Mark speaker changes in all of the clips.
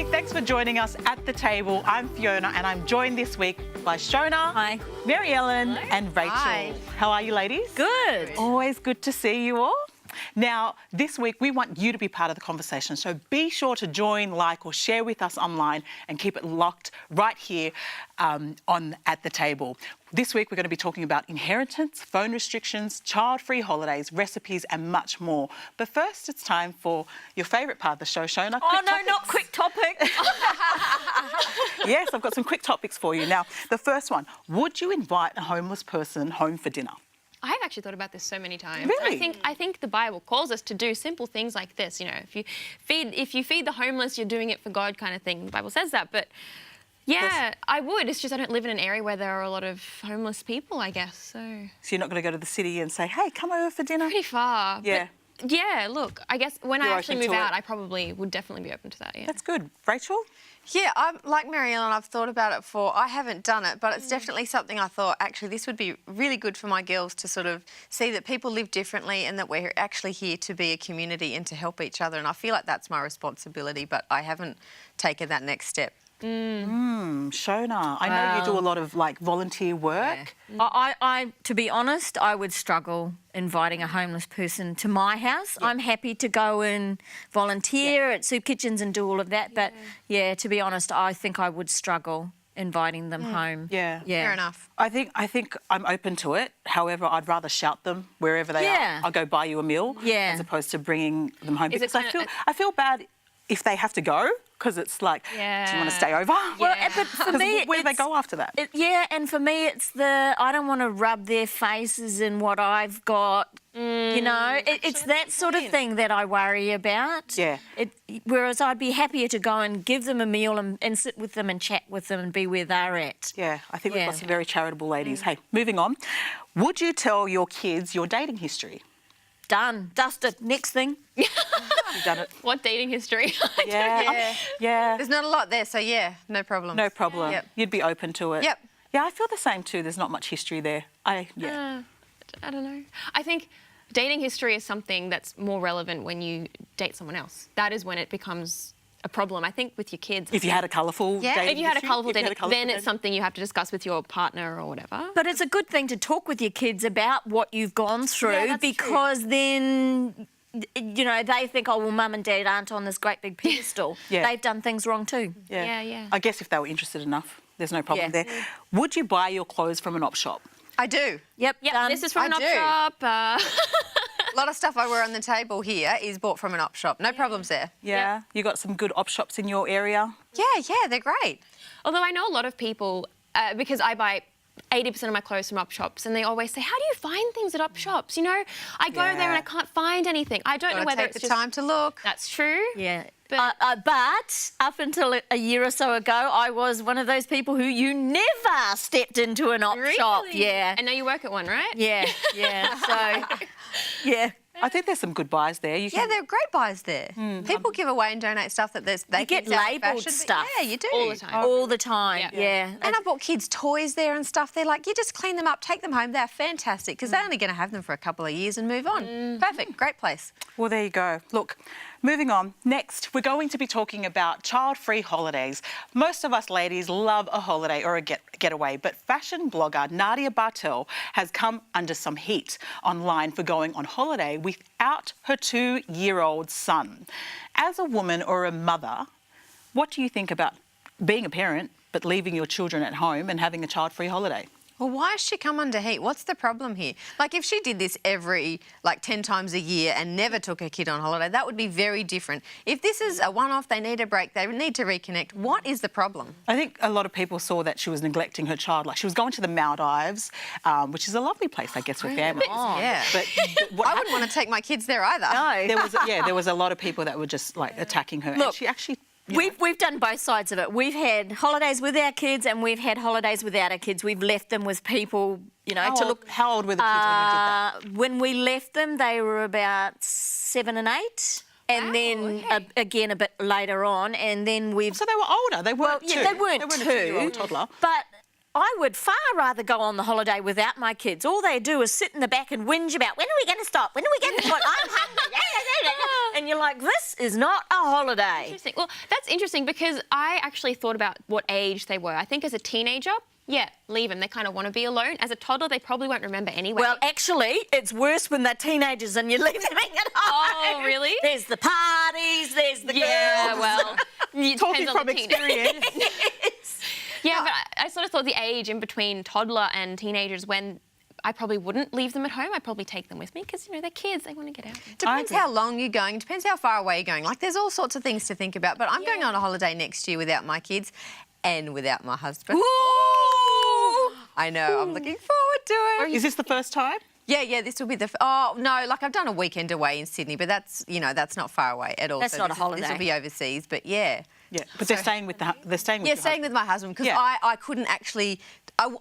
Speaker 1: Hey, thanks for joining us at the table. I'm Fiona and I'm joined this week by Shona,
Speaker 2: Hi.
Speaker 1: Mary Ellen and Rachel.
Speaker 3: Hi.
Speaker 1: How are you ladies?
Speaker 2: Good.
Speaker 1: Always good to see you all. Now, this week we want you to be part of the conversation, so be sure to join, like or share with us online and keep it locked right here at the table. This week we're going to be talking about inheritance, phone restrictions, child-free holidays, recipes and much more. But first it's time for your favourite part of the show, Shona.
Speaker 2: Oh, no, not quick topic.
Speaker 1: Yes, I've got some quick topics for you. Now, the first one, would you invite a homeless person home for dinner?
Speaker 3: I've actually thought about this so many times.
Speaker 1: Really?
Speaker 3: I think the Bible calls us to do simple things like this. You know, if you feed the homeless, you're doing it for God, kind of thing. The Bible says that. But yeah, I would. It's just I don't live in an area where there are a lot of homeless people, I guess. So
Speaker 1: you're not going to go to the city and say, "Hey, come over for dinner."
Speaker 3: pretty far.
Speaker 1: Yeah.
Speaker 3: But yeah. Look, I guess when I
Speaker 1: You're
Speaker 3: actually
Speaker 1: open
Speaker 3: move
Speaker 1: to
Speaker 3: out,
Speaker 1: it.
Speaker 3: I probably would definitely be open to that. Yeah.
Speaker 1: That's good. Rachel?
Speaker 4: Yeah, I'm like Mary Ellen, I've thought about it before. I haven't done it, but it's definitely something I thought, actually, this would be really good for my girls to sort of see that people live differently and that we're actually here to be a community and to help each other. And I feel like that's my responsibility, but I haven't taken that next step.
Speaker 1: Shona, I know you do a lot of like volunteer work.
Speaker 2: I, to be honest, I would struggle inviting a homeless person to my house. I'm happy to go and volunteer at soup kitchens and do all of that. But yeah, to be honest, I think I would struggle inviting them home.
Speaker 1: Yeah.
Speaker 4: Fair enough.
Speaker 1: I think I'm open to it. However, I'd rather shout them wherever they
Speaker 2: Yeah.
Speaker 1: are. I'll go buy you a meal
Speaker 2: Yeah.
Speaker 1: as opposed to bringing them home.
Speaker 3: Is it
Speaker 1: Because
Speaker 3: kinda
Speaker 1: I feel bad if they have to go, because it's like, do you want to stay over?
Speaker 2: Well, but for
Speaker 1: 'Cause
Speaker 2: me,
Speaker 1: where do they
Speaker 2: it's-
Speaker 1: go after that?
Speaker 2: Yeah, and for me, it's I don't want to rub their faces in what I've got. You know, it's that sort of thing that I worry about.
Speaker 1: Yeah.
Speaker 2: Whereas I'd be happier to go and give them a meal and sit with them and chat with them and be where they're at.
Speaker 1: Yeah, I think we've got
Speaker 2: Yeah.
Speaker 1: some very charitable ladies. Hey, moving on. Would you tell your kids your dating history?
Speaker 2: Done. Dusted. Next thing.
Speaker 1: You've done it.
Speaker 3: What dating history?
Speaker 1: Yeah.
Speaker 4: There's not a lot there, so yeah, no problem.
Speaker 1: No problem.
Speaker 4: Yep.
Speaker 1: You'd be open to it.
Speaker 4: Yep.
Speaker 1: Yeah, I feel the same too. There's not much history there.
Speaker 3: I don't know. I think dating history is something that's more relevant when you date someone else. That is when it becomes a problem. I think with your kids.
Speaker 1: If you had a colourful dating
Speaker 3: If you had a
Speaker 1: history,
Speaker 3: colourful
Speaker 1: if you had
Speaker 3: dating,
Speaker 1: a colourful
Speaker 3: then it's
Speaker 1: dating-
Speaker 3: something you have to discuss with your partner or whatever.
Speaker 2: But it's a good thing to talk with your kids about what you've gone through
Speaker 3: that's
Speaker 2: because then, you know, they think, oh, well, mum and dad aren't on this great big pedestal.
Speaker 1: Yeah.
Speaker 2: They've done things wrong too.
Speaker 3: Yeah.
Speaker 1: I guess if they were interested enough, there's no problem
Speaker 2: Yeah.
Speaker 1: there. Would you buy your clothes from an op shop?
Speaker 4: I do.
Speaker 2: Yep,
Speaker 3: Yeah,
Speaker 2: done.
Speaker 3: this is from
Speaker 4: I
Speaker 3: an op
Speaker 4: do.
Speaker 3: shop.
Speaker 4: A lot of stuff I wear on the table here is bought from an op shop. No problems there.
Speaker 1: Yeah. You got some good op shops in your area?
Speaker 4: Yeah, they're great.
Speaker 3: Although I know a lot of people, because I buy 80% of my clothes from op shops, and they always say, how do you find things at op shops? You know, I go there and I can't find anything. I don't know
Speaker 4: Gotta
Speaker 3: whether
Speaker 4: take
Speaker 3: it's
Speaker 4: the
Speaker 3: just...
Speaker 4: time to look.
Speaker 3: That's true.
Speaker 2: Yeah.
Speaker 3: But-
Speaker 2: But up until a year or so ago, I was one of those people who you never stepped into an op shop. Yeah.
Speaker 3: And now you work at one, right?
Speaker 2: Yeah. So, yeah.
Speaker 1: I think there's some good buys there. You
Speaker 4: Yeah,
Speaker 1: can,
Speaker 4: there are great buys there. People give away and donate stuff that they
Speaker 2: You get
Speaker 4: think is out of
Speaker 2: labelled
Speaker 4: fashion, but
Speaker 2: stuff.
Speaker 4: Yeah, you do.
Speaker 3: All the time.
Speaker 2: All the time.
Speaker 3: Yeah.
Speaker 2: Yeah.
Speaker 4: And I bought kids' toys there and stuff. They're like, you just clean them up, take them home. They're fantastic because they're only going to have them for a couple of years and move on. Perfect. Great place.
Speaker 1: Well, there you go. Look, moving on. Next, we're going to be talking about child-free holidays. Most of us ladies love a holiday or a getaway, but fashion blogger Nadia Bartel has come under some heat online for going on holiday without her 2-year-old son. As a woman or a mother, what do you think about being a parent but leaving your children at home and having a child-free holiday?
Speaker 4: Well, why has she come under heat? What's the problem here? Like, if she did this every, 10 times a year and never took her kid on holiday, that would be very different. If this is a one-off, they need a break, they need to reconnect, what is the problem?
Speaker 1: I think a lot of people saw that she was neglecting her child. Like, she was going to the Maldives, which is a lovely place, I guess, for families.
Speaker 4: Yeah.
Speaker 1: But what
Speaker 4: I wouldn't want to take my kids there either.
Speaker 2: No.
Speaker 1: there was a lot of people that were just like attacking her.
Speaker 2: Look,
Speaker 1: and she actually
Speaker 2: We've done both sides of it. We've had holidays with our kids and we've had holidays without our kids. We've left them with people, you know, to look.
Speaker 1: How old were the kids when you did that?
Speaker 2: When we left them, they were about 7 and 8. And then again a bit later on, and then we've.
Speaker 1: So they were older. They weren't two.
Speaker 2: They weren't
Speaker 1: a
Speaker 2: two.
Speaker 1: 2-year-old toddler.
Speaker 2: But I would far rather go on the holiday without my kids. All they do is sit in the back and whinge about, when are we going to stop? When are we going to stop? I'm hungry. And you're like, this is not a holiday.
Speaker 3: Interesting. Well, that's interesting because I actually thought about what age they were. I think as a teenager, yeah, leave them. They kind of want to be alone. As a toddler, they probably won't remember anyway.
Speaker 2: Well, actually, it's worse when they're teenagers and you leave them hanging at home.
Speaker 3: Oh, really?
Speaker 2: There's the parties, there's the
Speaker 3: yeah,
Speaker 2: girls.
Speaker 3: well, it
Speaker 1: Talking
Speaker 3: depends on
Speaker 1: from
Speaker 3: the teenager.
Speaker 1: experience.
Speaker 3: Yeah, but I sort of thought the age in between toddler and teenagers when I probably wouldn't leave them at home. I'd probably take them with me because, you know, they're kids. They want to get out.
Speaker 4: Depends how long you're going. Depends how far away you're going. Like, there's all sorts of things to think about. But I'm going on a holiday next year without my kids and without my husband.
Speaker 2: Ooh.
Speaker 4: I know. I'm looking forward to it.
Speaker 1: Is this the first time?
Speaker 4: Yeah, this will be the... Oh, no, like, I've done a weekend away in Sydney, but that's, you know, that's not far away at all.
Speaker 2: That's not a holiday.
Speaker 4: This will be overseas, but yeah.
Speaker 1: Yeah, but they're staying with your
Speaker 4: staying
Speaker 1: husband.
Speaker 4: with my husband because
Speaker 1: Yeah.
Speaker 4: I couldn't actually...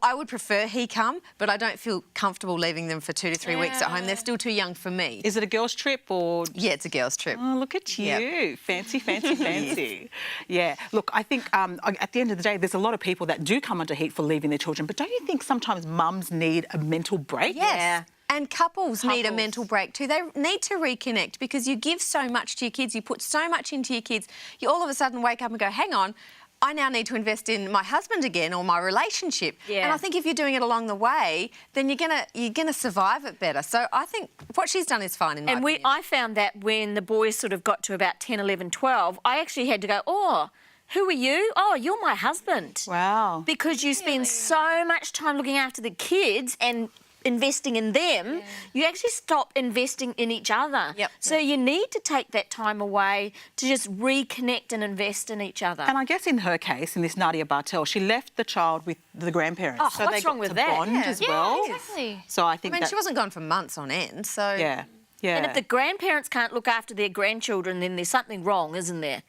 Speaker 4: I would prefer he come, but I don't feel comfortable leaving them for 2 to 3 weeks at home. They're still too young for me.
Speaker 1: Is it a girls' trip or...?
Speaker 4: Yeah, it's a girls' trip.
Speaker 1: Oh, look at you.
Speaker 4: Yep.
Speaker 1: Fancy, fancy, fancy. Yeah. Look, I think at the end of the day, there's a lot of people that do come under heat for leaving their children, but don't you think sometimes mums need a mental break?
Speaker 4: Yes.
Speaker 2: Yeah.
Speaker 4: And couples need a
Speaker 1: Couples.
Speaker 4: mental break too. They need to reconnect because you give so much to your kids, you put so much into your kids, you all of a sudden wake up and go, hang on, I now need to invest in my husband again or my relationship.
Speaker 2: Yeah.
Speaker 4: And I think if you're doing it along the way, then you're gonna survive it better. So I think what she's done is fine in my opinion.
Speaker 2: I found that when the boys sort of got to about 10, 11, 12, I actually had to go, oh, who are you? Oh, you're my husband.
Speaker 1: Wow.
Speaker 2: Because you spend so much time looking after the kids and investing in them, you actually stop investing in each other.
Speaker 4: Yep.
Speaker 2: So you need to take that time away to just reconnect and invest in each other.
Speaker 1: And I guess in her case, in this Nadia Bartel, she left the child with the grandparents.
Speaker 2: Oh,
Speaker 1: so
Speaker 2: what's
Speaker 1: they got
Speaker 2: wrong with
Speaker 1: to
Speaker 2: that?
Speaker 1: bond
Speaker 4: Yeah.
Speaker 1: as
Speaker 3: Yeah,
Speaker 1: well.
Speaker 3: exactly.
Speaker 1: So I think
Speaker 4: I mean,
Speaker 1: that...
Speaker 4: she wasn't gone for months on end, so...
Speaker 1: Yeah, yeah.
Speaker 2: And if the grandparents can't look after their grandchildren, then there's something wrong, isn't there?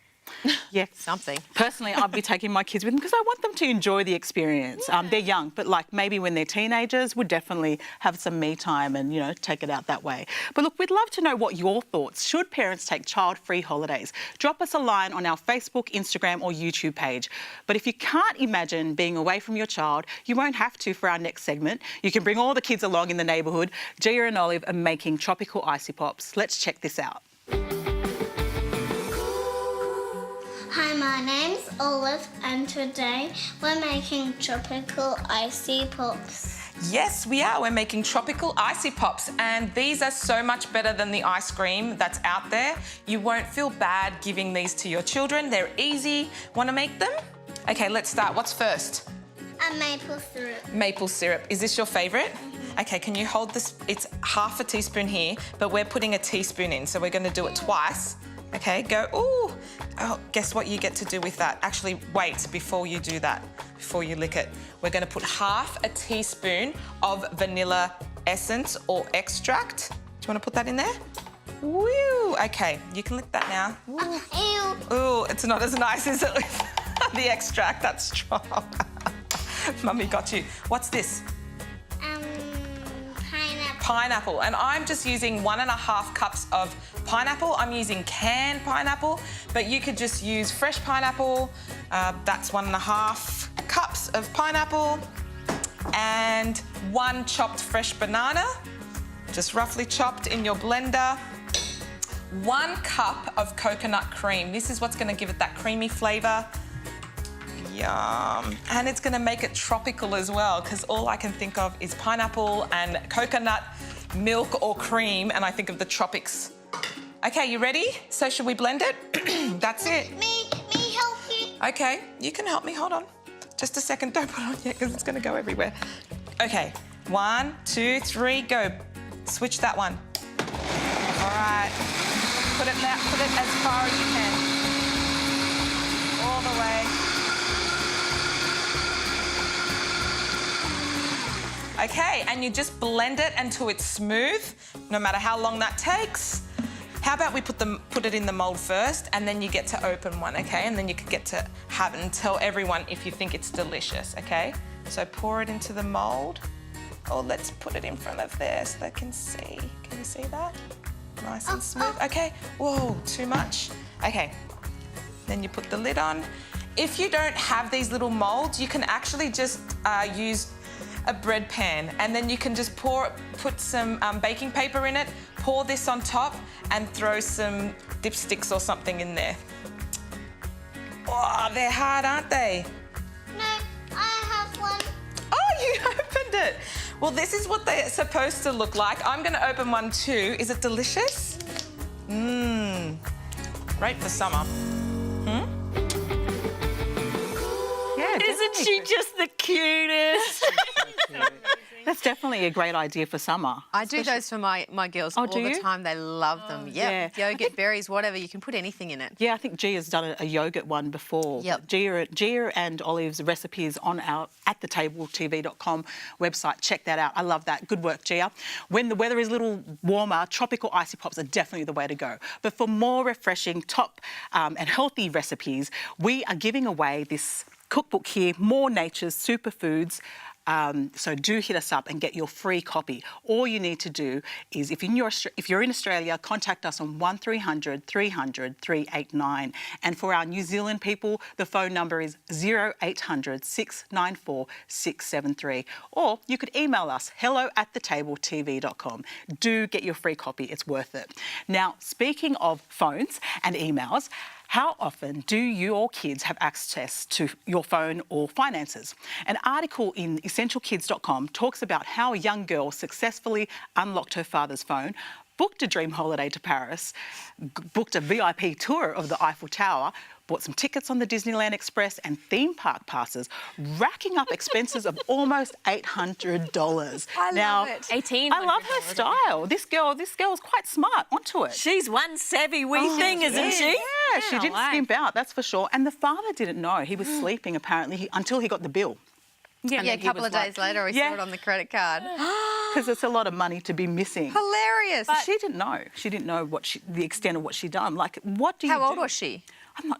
Speaker 1: Yeah.
Speaker 4: Something.
Speaker 1: Personally, I'd be taking my kids with them because I want them to enjoy the experience. They're young, but like maybe when they're teenagers, would definitely have some me time and, you know, take it out that way. But look, we'd love to know what your thoughts. Should parents take child-free holidays? Drop us a line on our Facebook, Instagram or YouTube page. But if you can't imagine being away from your child, you won't have to for our next segment. You can bring all the kids along in the neighbourhood. Gia and Olive are making tropical icy pops. Let's check this out.
Speaker 5: Hi, my name's Olive, and today we're making tropical icy pops.
Speaker 6: Yes, we are. We're making tropical icy pops, and these are so much better than the ice cream that's out there. You won't feel bad giving these to your children. They're easy. Want to make them? Okay, let's start. What's first?
Speaker 5: And maple syrup.
Speaker 6: Maple syrup. Is this your favourite? Okay, can you hold this? It's half a teaspoon here, but we're putting a teaspoon in, so we're going to do it twice. Okay, go. Ooh. Oh, guess what you get to do with that? Actually, wait before you do that, before you lick it. We're going to put half a teaspoon of vanilla essence or extract. Do you want to put that in there? Woo. Okay, you can lick that now.
Speaker 5: Ew.
Speaker 6: Ooh, it's not as nice as it with the extract. That's strong. Mummy got you. What's this?
Speaker 5: Pineapple.
Speaker 6: Pineapple, and I'm just using 1.5 cups of pineapple. I'm using canned pineapple, but you could just use fresh pineapple. That's 1.5 cups of pineapple and 1 chopped fresh banana, just roughly chopped in your blender. 1 cup of coconut cream. This is what's going to give it that creamy flavour. Yum. And it's going to make it tropical as well, because all I can think of is pineapple and coconut milk or cream, and I think of the tropics. Okay, you ready? So should we blend it? That's it.
Speaker 5: Me help you.
Speaker 6: Okay, you can help me. Hold on. Just a second. Don't put it on yet, because it's going to go everywhere. Okay, 1, 2, 3, go. Switch that one. All right. Put it as far as you can. All the way. Okay, and you just blend it until it's smooth, no matter how long that takes. How about we put it in the mould first, and then you get to open one, okay? And then you could get to have it and tell everyone if you think it's delicious, okay? So pour it into the mould. Oh, let's put it in front of there so they can see. Can you see that? Nice and smooth. Okay. Whoa, too much. Okay. Then you put the lid on, if you don't have these little moulds, you can actually just use a bread pan, and then you can just put some baking paper in it, pour this on top, and throw some dipsticks or something in there. Oh, they're hard, aren't they?
Speaker 5: No, I have one.
Speaker 6: Oh, you opened it. Well, this is what they're supposed to look like. I'm going to open one too. Is it delicious? Mmm. Great for summer. Yeah,
Speaker 2: Isn't she just the cutest?
Speaker 1: That's definitely a great idea for summer.
Speaker 4: I do those for my girls all
Speaker 1: do
Speaker 4: the
Speaker 1: you?
Speaker 4: time. They love them.
Speaker 1: yeah.
Speaker 4: Yeah, yogurt, berries, whatever. You can put anything in it.
Speaker 1: Yeah, I think Gia's done a yogurt one before.
Speaker 4: Yep.
Speaker 1: Gia and Olive's recipes on our atthetabletv.com website. Check that out. I love that. Good work, Gia. When the weather is a little warmer, tropical icy pops are definitely the way to go. But for more refreshing, top and healthy recipes, we are giving away this cookbook here, More Nature's Superfoods. So do hit us up and get your free copy. All you need to do is, if you're in Australia, contact us on 1300 300 389. And for our New Zealand people, the phone number is 0800 694 673. Or you could email us, hello@thetabletv.com. Do get your free copy. It's worth it. Now, speaking of phones and emails, how often do your kids have access to your phone or finances? An article in essentialkids.com talks about how a young girl successfully unlocked her father's phone, booked a dream holiday to Paris, booked a VIP tour of the Eiffel Tower, bought some tickets on the Disneyland Express and theme park passes, racking up expenses of almost $800.
Speaker 4: I love it.
Speaker 3: 18.
Speaker 1: I love her style. This girl's quite smart onto it.
Speaker 2: She's one savvy wee thing, isn't she?
Speaker 1: Yeah, she didn't
Speaker 3: like.
Speaker 1: skimp out, that's for sure. And the father didn't know. He was sleeping, apparently, until he got the bill.
Speaker 4: Yeah,
Speaker 1: And
Speaker 4: a
Speaker 1: then he
Speaker 4: couple
Speaker 1: was
Speaker 4: of days
Speaker 1: like,
Speaker 4: later, we
Speaker 1: yeah.
Speaker 4: saw it on the credit card.
Speaker 1: Because it's a lot of money to be missing.
Speaker 4: Hilarious.
Speaker 1: She didn't know. She didn't know the extent of what she'd done. Like, what do you do?
Speaker 4: How old was she?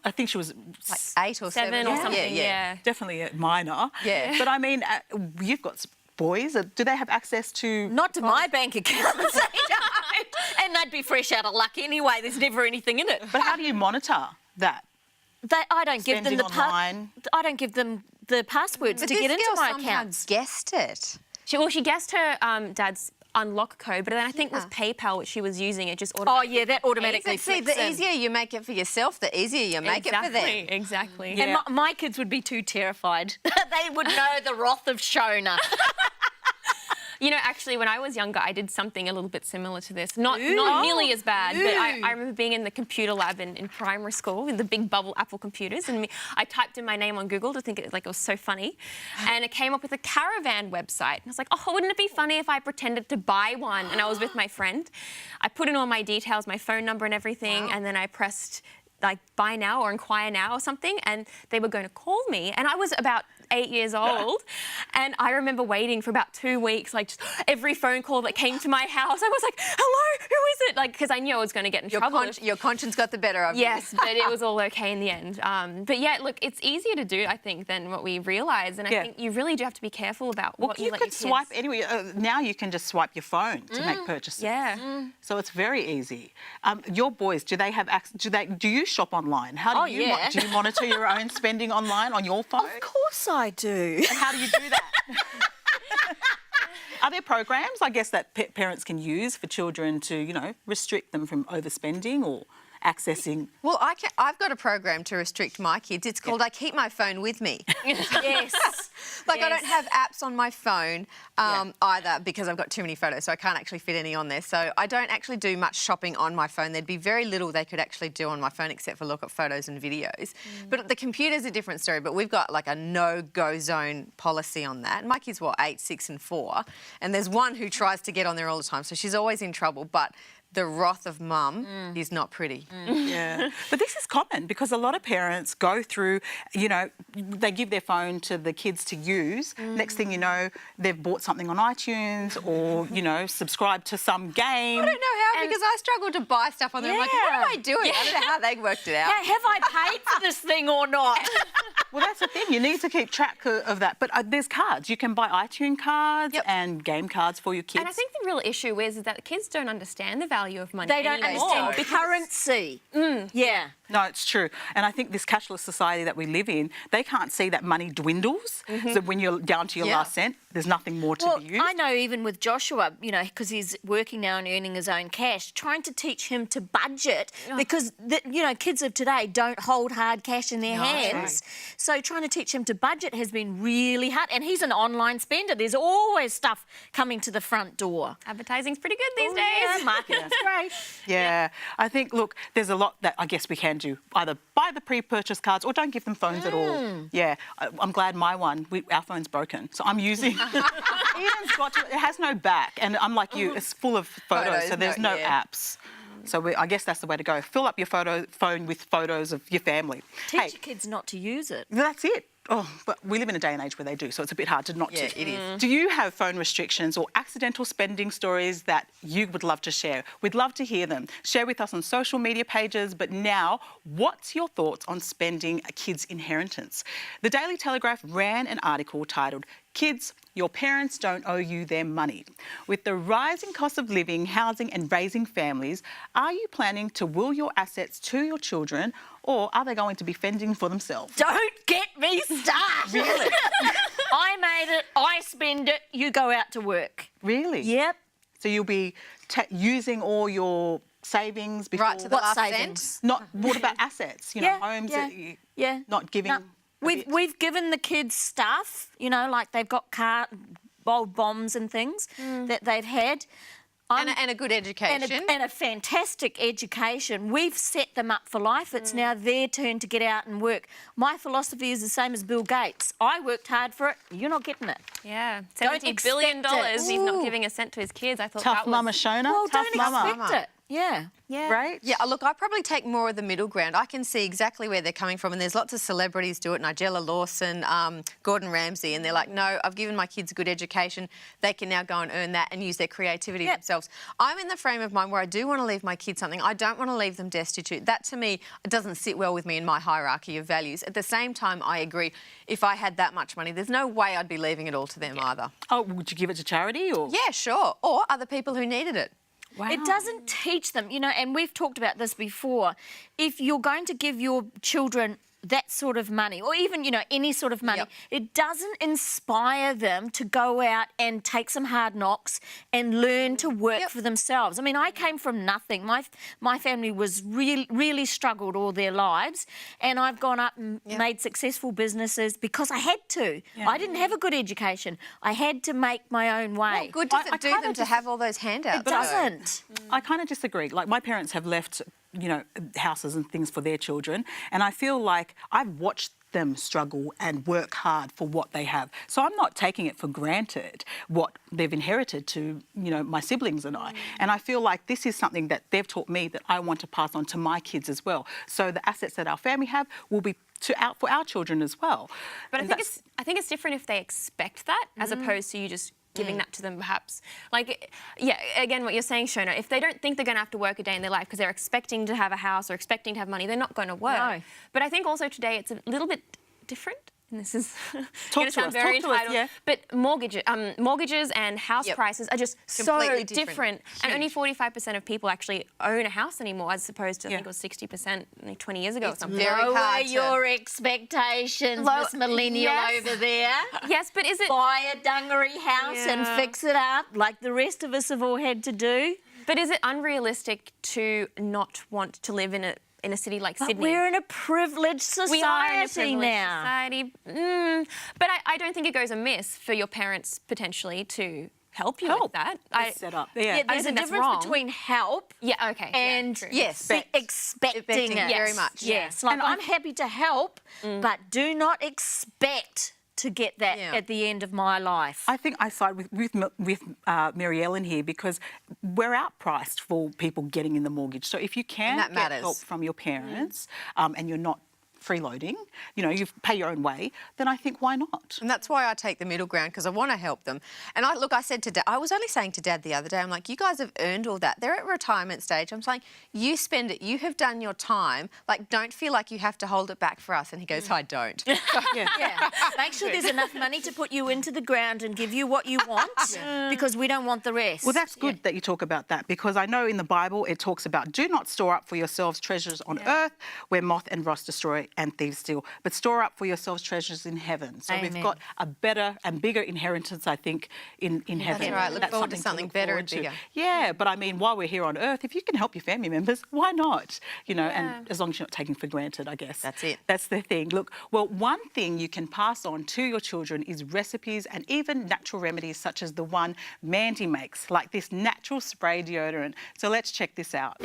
Speaker 1: I think she was
Speaker 4: Like 8 or
Speaker 3: 7 or something. Yeah.
Speaker 1: definitely a minor.
Speaker 4: Yeah.
Speaker 1: But I mean, you've got boys. Do they have access to...
Speaker 2: Not to my bank account. They don't. And they'd be fresh out of luck anyway. There's never anything in it.
Speaker 1: But how do you monitor that?
Speaker 2: I don't give them
Speaker 1: Spending online?
Speaker 2: I don't give them the passwords
Speaker 4: But
Speaker 2: to
Speaker 4: this
Speaker 2: get into
Speaker 4: girl
Speaker 2: my
Speaker 4: somehow
Speaker 2: accounts.
Speaker 4: guessed it.
Speaker 3: She guessed her dad's unlock code, but then I think it was PayPal which she was using. It just
Speaker 2: Oh
Speaker 3: automatically.
Speaker 2: yeah, that automatically
Speaker 4: See,
Speaker 2: flips
Speaker 4: the
Speaker 2: in.
Speaker 4: easier you make it for yourself, the easier you make it for them.
Speaker 3: Exactly.
Speaker 2: And my kids would be too terrified. They would know the wrath of Shona.
Speaker 3: You know, actually, when I was younger, I did something a little bit similar to this. Not nearly as bad, but I remember being in the computer lab in primary school with the big bubble Apple computers, and I typed in my name on Google to think it was so funny, and it came up with a caravan website. And I was like, oh, wouldn't it be funny if I pretended to buy one? And I was with my friend. I put in all my details, my phone number and everything, and then I pressed like buy now or inquire now or something, and they were going to call me, and I was about 8 years old, and I remember waiting for about 2 weeks, like just every phone call that came to my house, I was like, hello, who is it? Like, because I knew I was going to get in trouble.
Speaker 4: Your conscience got the better of you.
Speaker 3: Yes, but it was all okay in the end. But yeah, look, it's easier to do, I think, than what we realise, and I think you really do have to be careful about what you let your
Speaker 1: could
Speaker 3: kids.
Speaker 1: swipe anyway. Now you can just swipe your phone to make purchases.
Speaker 3: Yeah.
Speaker 1: So it's very easy. Your boys, do they have access? Do you shop online? How do you
Speaker 2: yeah.
Speaker 1: do you monitor your own spending online on your phone?
Speaker 2: Of course I do.
Speaker 1: And how do you do that? Are there programs, I guess, that parents can use for children to, restrict them from overspending or accessing?
Speaker 4: Well, I've got a program to restrict my kids. It's called I Keep My Phone With Me.
Speaker 2: Yes.
Speaker 4: I don't have apps on my phone either because I've got too many photos, so I can't actually fit any on there. So I don't actually do much shopping on my phone. There'd be very little they could actually do on my phone except for look at photos and videos. But the computer's a different story, but we've got like a no-go zone policy on that. My kids were 8, 6 and 4, and there's one who tries to get on there all the time, so she's always in trouble, but the wrath of mum is not pretty.
Speaker 1: Yeah. But this is common because a lot of parents go through, they give their phone to the kids to use. Next thing you know, they've bought something on iTunes or, subscribed to some game.
Speaker 4: I don't know how, because I struggle to buy stuff on there. I'm like, what am I doing? I don't know how they worked it out.
Speaker 2: Yeah, have I paid for this thing or not?
Speaker 1: Well, that's the thing. You need to keep track of that. But there's cards. You can buy iTunes cards and game cards for your kids.
Speaker 3: And I think the real issue is that kids don't understand the value of money.
Speaker 2: They don't understand currency. Yeah.
Speaker 1: No, it's true. And I think this cashless society that we live in, they can't see that money dwindles. So when you're down to your last cent, there's nothing more to be used.
Speaker 2: I know even with Joshua, you know, because he's working now and earning his own cash, trying to teach him to budget because, you know, kids of today don't hold hard cash in their hands. So trying to teach him to budget has been really hard. And he's an online spender. There's always stuff coming to the front door.
Speaker 3: Advertising's pretty good these days.
Speaker 2: Yeah, marketing's great.
Speaker 1: Yeah, I think, look, there's a lot that I guess we can do. Either buy the pre-purchase cards or don't give them phones at all. Yeah, I'm glad my one, our phone's broken. So I'm using... Eden's got it has no back. And I'm like you, it's full of photos, so there's no apps. So I guess that's the way to go. Fill up your phone with photos of your family.
Speaker 2: Teach your kids not to use it.
Speaker 1: That's it. Oh, but we live in a day and age where they do, so it's a bit hard to not to.
Speaker 4: Yeah, it is.
Speaker 1: Do you have phone restrictions or accidental spending stories that you would love to share? We'd love to hear them. Share with us on social media pages. But now, what's your thoughts on spending a kid's inheritance? The Daily Telegraph ran an article titled, "Kids, your parents don't owe you their money." With the rising cost of living, housing and raising families, are you planning to will your assets to your children, or are they going to be fending for themselves?
Speaker 2: Don't get me started.
Speaker 1: Really?
Speaker 2: I made it, I spend it, you go out to work.
Speaker 1: Really?
Speaker 2: Yep.
Speaker 1: So you'll be using all your savings before...
Speaker 4: Right to the
Speaker 2: What
Speaker 4: last
Speaker 2: savings?
Speaker 4: cent.
Speaker 1: Not, what about assets? You know, homes that you... Not giving...
Speaker 2: No. We've given the kids stuff, you know, like they've got old bombs and things that they've had.
Speaker 4: And a good education.
Speaker 2: And a fantastic education. We've set them up for life. It's now their turn to get out and work. My philosophy is the same as Bill Gates. I worked hard for it. You're not getting it.
Speaker 3: Yeah,
Speaker 2: Don't
Speaker 3: $70 billion.
Speaker 2: expect it.
Speaker 3: He's not giving a cent to his kids. I thought
Speaker 1: Tough
Speaker 3: that was...
Speaker 1: mama Shona.
Speaker 2: Well,
Speaker 1: Tough
Speaker 2: don't
Speaker 1: mama.
Speaker 2: expect it. Yeah.
Speaker 1: Right?
Speaker 4: Yeah, look, I probably take more of the middle ground. I can see exactly where they're coming from, and there's lots of celebrities do it, Nigella Lawson, Gordon Ramsay, and they're like, no, I've given my kids a good education. They can now go and earn that and use their creativity themselves. I'm in the frame of mind where I do want to leave my kids something. I don't want to leave them destitute. That, to me, it doesn't sit well with me in my hierarchy of values. At the same time, I agree, if I had that much money, there's no way I'd be leaving it all to them either.
Speaker 1: Oh, would you give it to charity or...?
Speaker 4: Yeah, sure. Or other people who needed it.
Speaker 1: Wow.
Speaker 2: It doesn't teach them, you know, and we've talked about this before. If you're going to give your children that sort of money, or even, you know, any sort of money, it doesn't inspire them to go out and take some hard knocks and learn to work for themselves. I mean, I came from nothing. My family was really struggled all their lives, and I've gone up and made successful businesses because I had to. I didn't have a good education. I had to make my own way.
Speaker 4: What good does
Speaker 1: I
Speaker 4: it do
Speaker 1: kinda
Speaker 4: them to
Speaker 1: just-
Speaker 4: have all those handouts?
Speaker 2: It doesn't.
Speaker 1: I kind of disagree. Like, my parents have left, you know, houses and things for their children, and I feel like I've watched them struggle and work hard for what they have. So I'm not taking it for granted what they've inherited to, you know, my siblings and I. And I feel like this is something that they've taught me that I want to pass on to my kids as well. So the assets that our family have will be for our children as well.
Speaker 3: But
Speaker 1: And
Speaker 3: I think it's different if they expect that as opposed to you just giving that to them, perhaps. Like, yeah, again, what you're saying, Shona, if they don't think they're going to have to work a day in their life because they're expecting to have a house or expecting to have money, they're not going to work.
Speaker 2: No.
Speaker 3: But I think also today it's a little bit different. And this is
Speaker 1: Talk
Speaker 3: going
Speaker 1: to
Speaker 3: sound
Speaker 1: us,
Speaker 3: very
Speaker 1: talk to us,
Speaker 3: entitled,
Speaker 1: yeah.
Speaker 3: but mortgages and house prices are just
Speaker 4: Completely
Speaker 3: so
Speaker 4: different.
Speaker 3: And only 45% of people actually own a house anymore, as opposed to I think it was 60% like 20 years ago or something.
Speaker 4: very
Speaker 2: Lower
Speaker 4: hard to-
Speaker 2: your expectations, Miss Millennial over there.
Speaker 3: Yes, but is it?
Speaker 2: Buy a dungaree house and fix it up like the rest of us have all had to do.
Speaker 3: But is it unrealistic to not want to live in a city like
Speaker 2: But
Speaker 3: Sydney?
Speaker 2: we're in a privileged society
Speaker 3: We are in a privileged
Speaker 2: now.
Speaker 3: society. But I don't think it goes amiss for your parents potentially to help you with that.
Speaker 1: It's set up. Yeah.
Speaker 2: Yeah, there's a
Speaker 3: think that's
Speaker 2: difference
Speaker 3: wrong.
Speaker 2: between help
Speaker 3: Yeah, okay.
Speaker 2: and
Speaker 3: true.
Speaker 2: expecting it.
Speaker 4: very much.
Speaker 2: Yes, like I'm happy to help, but do not expect to get that at the end of my life.
Speaker 1: I think I side with Mary Ellen here because we're outpriced for people getting in the mortgage. So if you can
Speaker 4: that
Speaker 1: get
Speaker 4: matters.
Speaker 1: help from your parents and you're not freeloading, you pay your own way, then I think why not?
Speaker 4: And that's why I take the middle ground, because I want to help them. And I said to Dad, I was only saying to Dad the other day, I'm like, you guys have earned all that. They're at retirement stage. I'm saying, you spend it. You have done your time. Like, don't feel like you have to hold it back for us. And he goes, I don't.
Speaker 2: Yeah. Make sure there's enough money to put you into the ground and give you what you want, because we don't want the rest.
Speaker 1: Well, that's good that you talk about that, because I know in the Bible it talks about do not store up for yourselves treasures on earth where moth and rust destroy and thieves steal, but store up for yourselves treasures in heaven. So
Speaker 2: Amen.
Speaker 1: we've got a better and bigger inheritance, I think, in heaven.
Speaker 4: That's right. Look forward to something
Speaker 1: look
Speaker 4: better
Speaker 1: forward
Speaker 4: and
Speaker 1: to.
Speaker 4: bigger.
Speaker 1: Yeah, but I mean, while we're here on earth, if you can help your family members, why not? And as long as you're not taking for granted, I guess.
Speaker 4: That's it.
Speaker 1: That's the thing. Look, well, one thing you can pass on to your children is recipes and even natural remedies such as the one Mandy makes, like this natural spray deodorant. So let's check this out.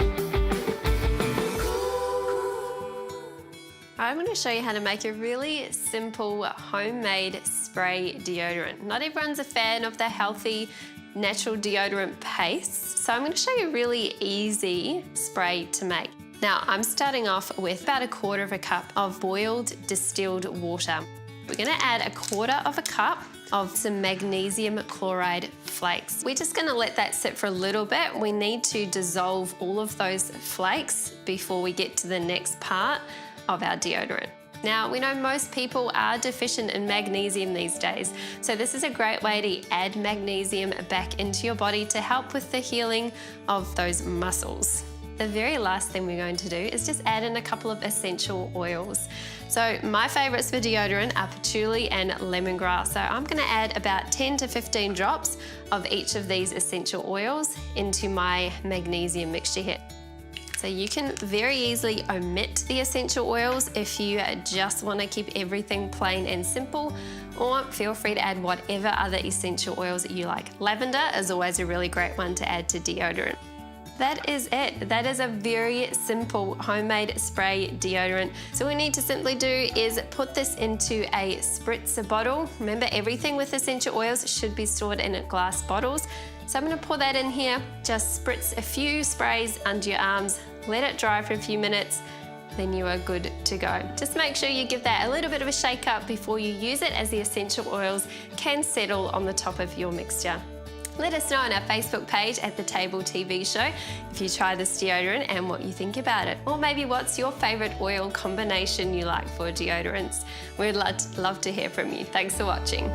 Speaker 7: I'm going to show you how to make a really simple homemade spray deodorant. Not everyone's a fan of the healthy natural deodorant paste, so I'm going to show you a really easy spray to make. Now, I'm starting off with about 1/4 cup of boiled distilled water. We're going to add 1/4 cup of some magnesium chloride flakes. We're just going to let that sit for a little bit. We need to dissolve all of those flakes before we get to the next part of our deodorant. Now, we know most people are deficient in magnesium these days, so this is a great way to add magnesium back into your body to help with the healing of those muscles. The very last thing we're going to do is just add in a couple of essential oils. So my favourites for deodorant are patchouli and lemongrass. So I'm going to add about 10 to 15 drops of each of these essential oils into my magnesium mixture here. So you can very easily omit the essential oils if you just want to keep everything plain and simple, or feel free to add whatever other essential oils that you like. Lavender is always a really great one to add to deodorant. That is it. That is a very simple homemade spray deodorant. So what we need to simply do is put this into a spritzer bottle. Remember, everything with essential oils should be stored in glass bottles. So I'm going to pour that in here, just spritz a few sprays under your arms, let it dry for a few minutes, then you are good to go. Just make sure you give that a little bit of a shake up before you use it, as the essential oils can settle on the top of your mixture. Let us know on our Facebook page at The Table TV Show if you try this deodorant and what you think about it. Or maybe what's your favourite oil combination you like for deodorants. We'd love to hear from you. Thanks for watching.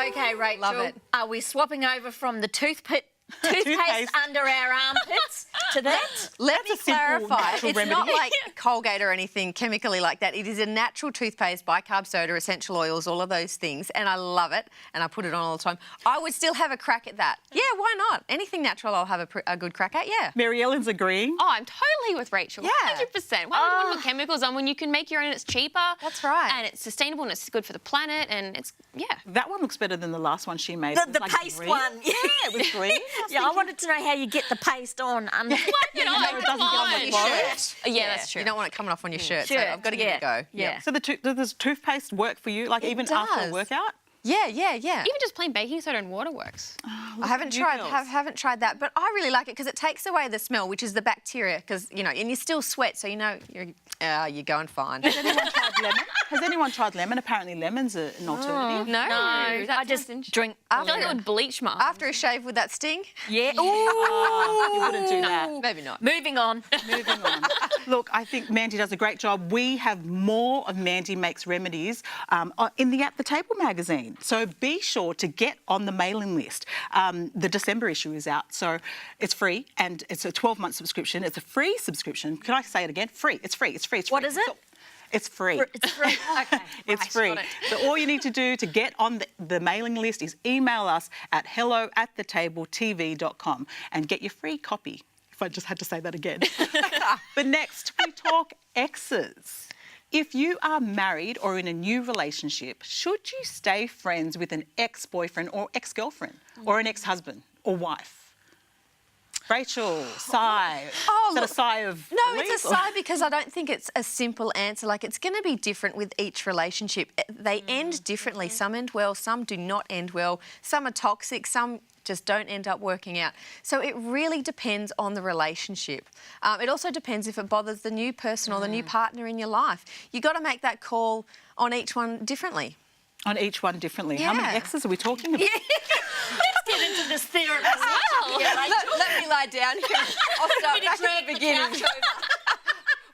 Speaker 2: Okay, Rachel.
Speaker 4: Love it.
Speaker 2: Are we swapping over from the toothpaste under our armpits to that?
Speaker 4: Let me
Speaker 1: That's a simple
Speaker 4: clarify.
Speaker 1: natural
Speaker 4: It's
Speaker 1: remedy.
Speaker 4: not like Colgate or anything chemically like that. It is a natural toothpaste, bicarb soda, essential oils, all of those things, and I love it, and I put it on all the time. I would still have a crack at that. Yeah, why not? Anything natural I'll have a good crack at, yeah.
Speaker 1: Mary Ellen's agreeing.
Speaker 3: Oh, I'm totally with Rachel.
Speaker 4: Yeah.
Speaker 3: 100%. Why would you want to put chemicals on when you can make your own? It's cheaper.
Speaker 4: That's right.
Speaker 3: And it's sustainable and it's good for the planet, and it's, yeah.
Speaker 1: That one looks better than the last one she made. It was
Speaker 2: The
Speaker 1: like
Speaker 2: paste
Speaker 1: green.
Speaker 2: one.
Speaker 1: Yeah, it was green.
Speaker 2: Yeah, I wanted to know how you get the paste on under.
Speaker 3: You know,
Speaker 1: it doesn't get on the
Speaker 3: come
Speaker 1: clothes.
Speaker 3: Yeah, that's true.
Speaker 4: You don't want it coming off on your shirt, so
Speaker 2: Shirt,
Speaker 4: I've got to give it a go.
Speaker 2: Yeah.
Speaker 1: So does toothpaste work for you? Like even after a
Speaker 4: does.
Speaker 1: workout?
Speaker 4: Yeah.
Speaker 3: Even just plain baking soda and water works.
Speaker 4: I haven't
Speaker 1: you
Speaker 4: tried
Speaker 1: girls.
Speaker 4: haven't tried that, but I really like it because it takes away the smell, which is the bacteria, because, and you still sweat, so you're going fine.
Speaker 1: Has anyone tried lemon? Has anyone tried lemon? Apparently lemon's an alternative.
Speaker 3: No,
Speaker 2: I just drink.
Speaker 3: I feel like it would bleach my
Speaker 4: After a shave with that sting?
Speaker 2: Yeah.
Speaker 1: You
Speaker 2: Ooh.
Speaker 1: wouldn't do that.
Speaker 4: Maybe not.
Speaker 2: Moving on.
Speaker 1: Moving on. Look, I think Mandy does a great job. We have more of Mandy Makes Remedies in the At the Table magazine. So be sure to get on the mailing list. The December issue is out, so it's free, and it's a 12-month subscription. It's a free subscription. Can I say it again? Free. It's free. It's free. It's free.
Speaker 2: What is it?
Speaker 1: It's free.
Speaker 2: It's free. Okay.
Speaker 1: It's free. So all you need to do to get on the mailing list is email us at hello@thetabletv.com and get your free copy. If I just had to say that again. But next, we talk exes. If you are married or in a new relationship, should you stay friends with an ex-boyfriend or ex-girlfriend or an ex-husband or wife? Rachel, sigh.
Speaker 4: Oh,
Speaker 1: Is that a
Speaker 4: look,
Speaker 1: sigh of
Speaker 4: No,
Speaker 1: relief
Speaker 4: it's a
Speaker 1: or-
Speaker 4: sigh because I don't think it's a simple answer. Like, it's going to be different with each relationship. They end differently. Some end well, some do not end well. Some are toxic, some just don't end up working out. So it really depends on the relationship. It also depends if it bothers the new person or the new partner in your life. You've got to make that call on each one differently.
Speaker 1: On each one differently. How many
Speaker 4: Yeah.
Speaker 1: exes are we talking about?
Speaker 2: Let's get into this therapy as well.
Speaker 4: Let me lie down here. I'll start back at the beginning.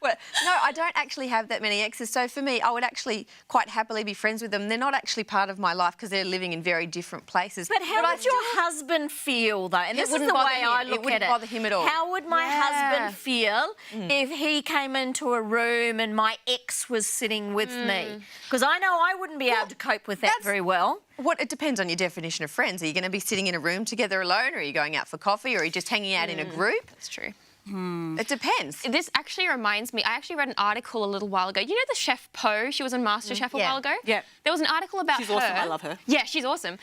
Speaker 4: Well, no, I don't actually have that many exes. So for me, I would actually quite happily be friends with them. They're not actually part of my life because they're living in very different places.
Speaker 2: But how would your husband feel, though? And
Speaker 4: It
Speaker 2: this is
Speaker 4: wouldn't
Speaker 2: the way
Speaker 4: bother him.
Speaker 2: I
Speaker 4: It
Speaker 2: look
Speaker 4: wouldn't
Speaker 2: at it.
Speaker 4: bother him at all.
Speaker 2: How would my husband feel if he came into a room and my ex was sitting with me? Because I know I wouldn't be able to cope with that very well.
Speaker 4: It depends on your definition of friends. Are you going to be sitting in a room together alone, or are you going out for coffee, or are you just hanging out in a group?
Speaker 3: That's true.
Speaker 4: It depends.
Speaker 3: This actually reminds me, I actually read an article a little while ago. You know the chef Poe? She was on MasterChef a
Speaker 4: Yeah.
Speaker 3: while ago?
Speaker 1: Yeah.
Speaker 3: There was an article about
Speaker 1: She's
Speaker 3: her.
Speaker 1: awesome, I love her.
Speaker 3: Yeah, she's awesome.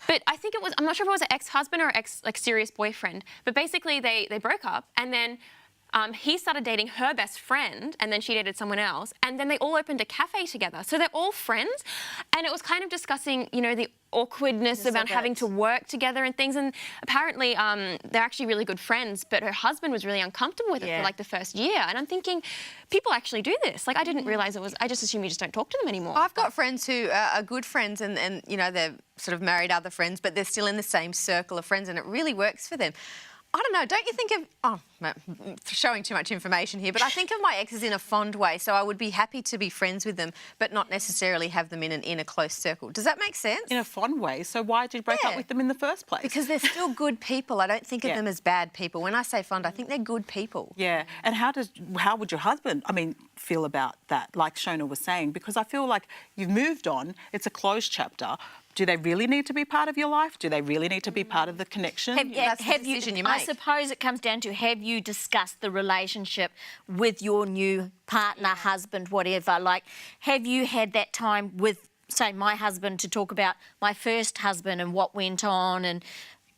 Speaker 3: But I think it was, I'm not sure if it was an ex-husband or serious boyfriend, but basically they broke up, and then he started dating her best friend, and then she dated someone else, and then they all opened a cafe together. So they're all friends, and it was kind of discussing, you know, the awkwardness about having to work together and things. And apparently they're actually really good friends, but her husband was really uncomfortable with it for like the first year. And I'm thinking, people actually do this. Like, I didn't realise it was, I just assume you just don't talk to them anymore.
Speaker 4: I've got friends who are good friends and, you know, they're sort of married other friends, but they're still in the same circle of friends, and it really works for them. I don't know, don't you think of, showing too much information here, but I think of my exes in a fond way, so I would be happy to be friends with them, but not necessarily have them in a close circle. Does that make sense?
Speaker 1: In a fond way. So why did you break up
Speaker 4: Yeah.
Speaker 1: with them in the first place?
Speaker 4: Because they're still good people. I don't think of them as bad people. When I say fond, I think they're good people.
Speaker 1: Yeah, and how would your husband, feel about that, like Shona was saying? Because I feel like you've moved on, it's a closed chapter. Do they really need to be part of your life? Do they really need to be part of the connection?
Speaker 4: That's the decision you make.
Speaker 2: I suppose it comes down to, have you discussed the relationship with your new partner, husband, whatever? Like, have you had that time with, say, my husband to talk about my first husband and what went on? And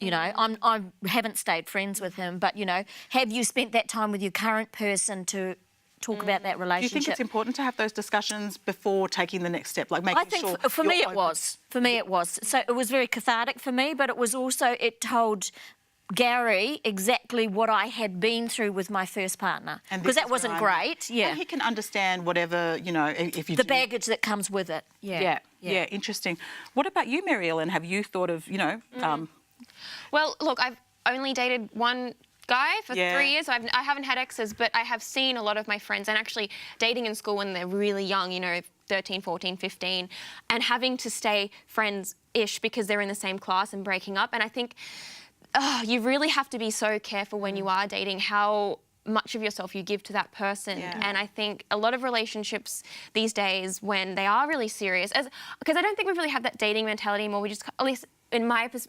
Speaker 2: you know, I haven't stayed friends with him, but, you know, have you spent that time with your current person to talk about that
Speaker 1: Do you
Speaker 2: relationship?
Speaker 1: think it's important to have those discussions before taking the next step? Like making
Speaker 2: I think
Speaker 1: sure
Speaker 2: for me it was. For me it was. So it was very cathartic for me, but it was also, it told Gary exactly what I had been through with my first partner.
Speaker 1: And
Speaker 2: Because
Speaker 1: this
Speaker 2: that
Speaker 1: is
Speaker 2: wasn't
Speaker 1: where I'm
Speaker 2: great. Yeah.
Speaker 1: And he can understand whatever, you know, if you
Speaker 2: The
Speaker 1: do.
Speaker 2: baggage that comes with it. Yeah.
Speaker 1: Yeah, interesting. What about you, Mary Ellen? Have you thought of, you know,
Speaker 3: Well, look, I've only dated one guy for 3 years. So I haven't had exes, but I have seen a lot of my friends and actually dating in school when they're really young, you know, 13, 14, 15, and having to stay friends-ish because they're in the same class and breaking up. And I think you really have to be so careful when you are dating how much of yourself you give to that person. And I think a lot of relationships these days, when they are really serious, because I don't think we really have that dating mentality anymore. We just, at least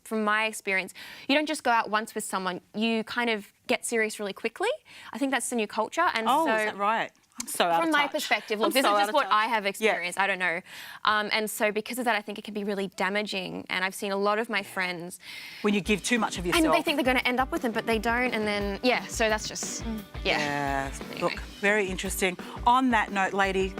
Speaker 3: from my experience, you don't just go out once with someone. You kind of get serious really quickly. I think that's the new culture. And
Speaker 1: oh,
Speaker 3: so,
Speaker 1: is that right? I'm so out
Speaker 3: from
Speaker 1: of
Speaker 3: my
Speaker 1: touch.
Speaker 3: perspective,
Speaker 1: I'm
Speaker 3: look, this
Speaker 1: so
Speaker 3: is
Speaker 1: out
Speaker 3: just
Speaker 1: of
Speaker 3: what
Speaker 1: touch.
Speaker 3: I have experienced. I don't know. And so because of that, I think it can be really damaging. And I've seen a lot of my friends.
Speaker 1: When you give too much of yourself.
Speaker 3: And they think they're going to end up with them, but they don't. And then, so that's just,
Speaker 1: Yeah,
Speaker 3: Anyway.
Speaker 1: look, very interesting. On that note, ladies,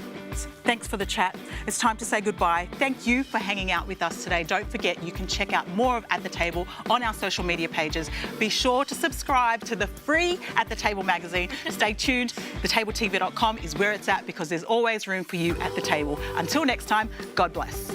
Speaker 1: thanks for the chat. It's time to say goodbye. Thank you for hanging out with us today. Don't forget, you can check out more of At the Table on our social media pages. Be sure to subscribe to the free At the Table magazine. Stay tuned. TheTableTV.com is where it's at, because there's always room for you at the table. Until next time, God bless.